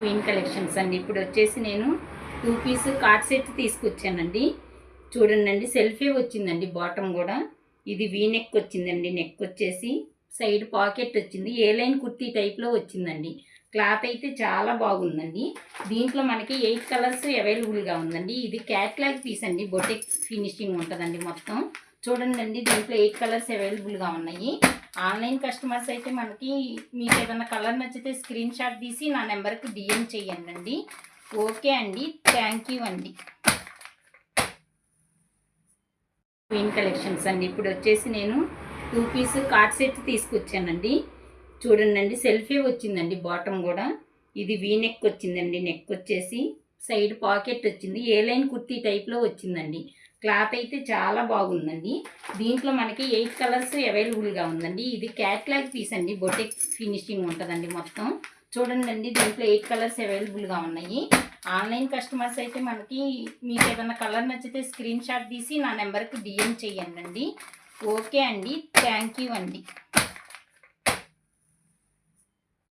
Queen collections అండి. ఇప్పుడు వచ్చేసి నేను 2 పీస్ కార్డ్ సెట్ తీసుకొచ్చానండి. చూడండి, సెల్ఫీ వచ్చిందండి. బాటమ్ కూడా ఇది వీ నెక్ వచ్చిందండి. నెక్ వచ్చేసి సైడ్ పాకెట్ వచ్చింది. ఏ లైన్ కుర్తీ టైప్లో వచ్చిందండి. క్లాత్ అయితే చాలా బాగుందండి. దీంట్లో మనకి 8 కలర్స్ అవైలబుల్గా ఉందండి. ఇది క్యాట్లాగ్ పీస్ అండి. బొటిక్ ఫినిషింగ్ ఉంటుందండి మొత్తం. చూడండి, దీంట్లో 8 కలర్స్ అవైలబుల్గా ఉన్నాయి. ఆన్లైన్ కస్టమర్స్ అయితే మనకి మీకు ఏదైనా కలర్ నచ్చితే స్క్రీన్ షాట్ తీసి నా నెంబర్కి డిఎం చేయండి. ఓకే అండి, థ్యాంక్ యూ అండి. క్వీన్ కలెక్షన్స్ అండి. ఇప్పుడు వచ్చేసి నేను 2 పీస్ కార్డ్ సెట్ తీసుకొచ్చానండి. చూడండి, సెల్ఫీ వచ్చిందండి. బాటమ్ కూడా ఇది వీ నెక్ వచ్చిందండి. నెక్ వచ్చేసి సైడ్ పాకెట్ వచ్చింది. ఏ లైన్ కుర్తీ టైప్లో వచ్చిందండి. క్లాత్ అయితే చాలా బాగుందండి. దీంట్లో మనకి 8 కలర్స్ అవైలబుల్గా ఉందండి. ఇది క్యాట్లాగ్ పీస్ అండి. బొటిక్ ఫినిషింగ్ ఉంటుందండి మొత్తం. చూడండి, దీంట్లో 8 కలర్స్ అవైలబుల్గా ఉన్నాయి. ఆన్లైన్ కస్టమర్స్ అయితే మనకి మీకు ఏదైనా కలర్ నచ్చితే స్క్రీన్ షాట్ తీసి నా నెంబర్కి డిఎం చేయండి. ఓకే అండి, థ్యాంక్ యూ అండి.